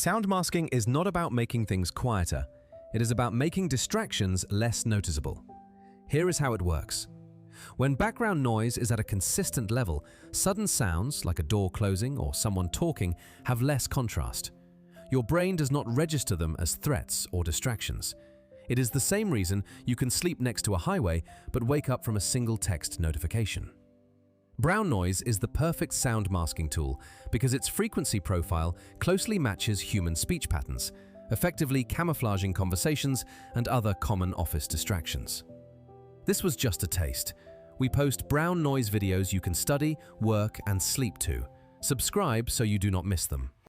Sound masking is not about making things quieter. It is about making distractions less noticeable. Here is how it works. When background noise is at a consistent level, sudden sounds, like a door closing or someone talking, have less contrast. Your brain does not register them as threats or distractions. It is the same reason you can sleep next to a highway but wake up from a single text notification. Brown noise is the perfect sound masking tool because its frequency profile closely matches human speech patterns, effectively camouflaging conversations and other common office distractions. This was just a taste. We post brown noise videos you can study, work, and sleep to. Subscribe so you do not miss them.